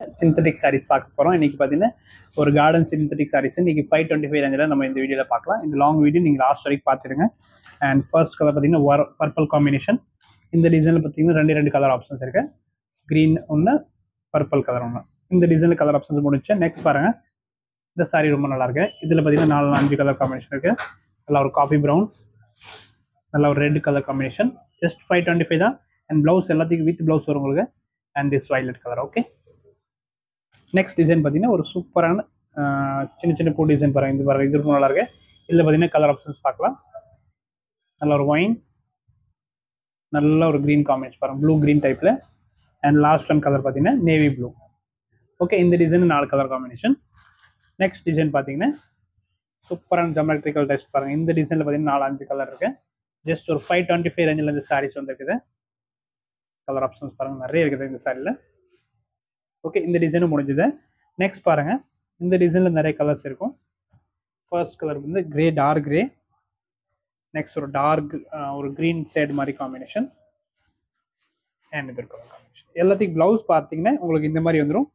Synthetic saris பார்க்க போகிறோம். இன்றைக்கி பார்த்தீங்கன்னா ஒரு கார்டன் சிந்தட்டிக் சாரீஸ் இன்றைக்கி 525 ரேஞ்சில் நம்ம இந்த வீடியோவில் பார்க்கலாம். இந்த லாங் வீடியோ நீங்கள் லாஸ்ட் வரைக்கும் பார்த்துடுங்க. அண்ட் ஃபர்ஸ்ட் கலர் பார்த்தீங்கன்னா பர்பிள் காம்பினேஷன். இந்த டிசைனில் பார்த்தீங்கன்னா ரெண்டு கலர் ஆப்ஷன்ஸ் இருக்குது. க்ரீன் ஒன்று, பர்பிள் கலர் ஒன்று. இந்த டிசைனில் கலர் ஆப்ஷன்ஸ் முடிச்சு நெக்ஸ்ட் பாருங்கள். இந்த சாரீ ரொம்ப நல்லாயிருக்கு. இதில் பார்த்தீங்கன்னா 4-5 கலர் காம்பினேஷன் இருக்குது. நல்லா ஒரு காஃபி ப்ரௌன், நல்லா ஒரு ரெட் கலர் காம்பினேஷன். ஜஸ்ட் 525 தான். அண்ட் ப்ளவுஸ் எல்லாத்துக்கும் வித் ப்ளவுஸ் வரும் உங்களுக்கு. And this violet colour. Okay, next design பார்த்தீங்கன்னா ஒரு சூப்பரான சின்ன சின்ன பூ டிசைன் பாருங்கள். இது பாருங்கள், இது ரொம்ப நல்லா இருக்கு. இதில் பார்த்தீங்கன்னா கலர் ஆப்ஷன்ஸ் பார்க்கலாம். நல்ல ஒரு ஒயின், நல்ல ஒரு க்ரீன் காம்பினேஷன் பாருங்கள், ப்ளூ க்ரீன் டைப்பில். அண்ட் லாஸ்ட் ஒன் கலர் பார்த்தீங்கன்னா நேவி ப்ளூ. ஓகே, இந்த design 4 colour combination. Next design பார்த்தீங்கன்னா சூப்பரான ஜமெட்ரிக்கல் டெஸ்ட் பாருங்கள். இந்த டிசைனில் பார்த்தீங்கன்னா 4-5 கலர் இருக்குது. ஜஸ்ட் ஒரு 525 ரேஞ்சில் இந்த சாரீஸ் வந்துருக்குது. கலர் ஆப்ஷன்ஸ் பாருங்கள், நிறைய இருக்குது இந்த சாரியில். ஓகே, இந்த டிசைனும் முடிஞ்சது. நெக்ஸ்ட் பாருங்கள், இந்த டிசைனில் நிறைய கலர்ஸ் இருக்கும். ஃபர்ஸ்ட் கலர் வந்து கிரே, டார்க் கிரே. நெக்ஸ்ட் ஒரு டார்க் ஒரு க்ரீன் ஷேட் மாதிரி காம்பினேஷன். அண்ட் இது கலர் காம்பினேஷன். எல்லாத்துக்கும் ப்ளவுஸ் பார்த்தீங்கன்னா உங்களுக்கு இந்த மாதிரி வந்துடும்.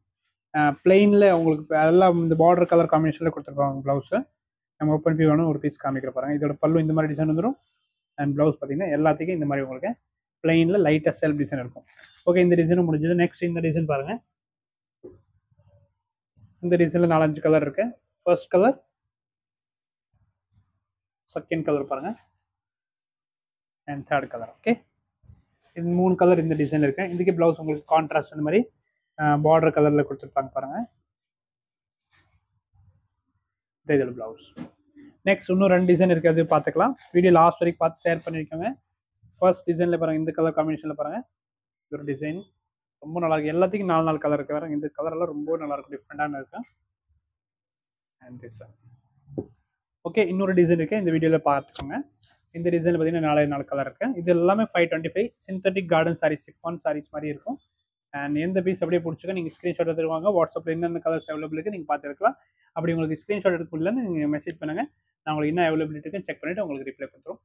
பிளெயினில் உங்களுக்கு எல்லாம் இந்த பார்டர் கலர் காம்பினேஷனில் கொடுத்துருப்பாங்க ப்ளவுஸு. நம்ம ஓப்பன் பண்ணி வேணும் ஒரு பீஸ் காமிக்கிற பாருங்கள். இதோட பல்லு இந்த மாதிரி டிசைன் வந்துடும். அண்ட் ப்ளவுஸ் பார்த்தீங்கன்னா எல்லாத்துக்கும் இந்த மாதிரி உங்களுக்கு பிளெயினில் லைட்டாக செல்ஃப் டிசைன் இருக்கும். ஓகே, இந்த டிசைனும் முடிஞ்சது. நெக்ஸ்ட் இந்த டிசைன் பாருங்கள். இந்த டிசைனில் 4-5 கலர் இருக்கு. ஃபர்ஸ்ட் கலர், செகண்ட் கலர் பாருங்க, அண்ட் தேர்ட் கலர். ஓகே, இது 3 கலர் இந்த டிசைன் இருக்கு. இதுக்கு பிளவுஸ் உங்களுக்கு கான்ட்ராஸ்ட் இந்த மாதிரி பார்டர் கலர்ல கொடுத்துருப்பாங்க பாருங்க. இதில் பிளவுஸ். நெக்ஸ்ட் இன்னும் 2 டிசைன் இருக்கு, அது பார்த்துக்கலாம். வீடியோ லாஸ்ட் வரைக்கும் பார்த்து ஷேர் பண்ணிருக்கோங்க. ஃபர்ஸ்ட் டிசைன்ல பாருங்க, இந்த கலர் காம்பினேஷன்ல பாருங்க. ஒரு டிசைன் ரொம்ப நல்லா இருக்கு. எல்லாத்துக்கும் 4 கலர் இருக்கு. பாருங்க, இந்த கலர் எல்லாம் ரொம்ப நல்லா இருக்கும், டிஃப்ரெண்டான இருக்கு. அண்ட் திஸ் ஓகே, இன்னொரு டிசைன் இருக்கு, இந்த வீடியோல பார்த்துக்கோங்க. இந்த டிசைன்ல பார்த்தீங்கன்னா 4 கலர் இருக்கு. இது எல்லாமே 525 synthetic Garden sarees, chiffon sarees மாதிரி இருக்கும். அண்ட் எந்த பீஸ் அப்படியே பிடிச்சிக்க நீங்கள் ஸ்க்ரீன்ஷாட் எடுத்துருவாங்க. வாட்ஸ்அப்பில் என்னென்ன கலர்ஸ் அவைலபிள் இருக்குது நீங்கள் பார்த்துருக்கலாம். அப்படி உங்களுக்கு ஸ்க்ரீன்ஷாட் எடுக்க முடியலன்னு நீங்கள் மெசேஜ் பண்ணுங்கள். நான் உங்களுக்கு என்ன அவைலபிலிட்டி இருக்குன்னு செக் பண்ணிவிட்டு உங்களுக்கு ரிப்ளை பண்ணுறோம்.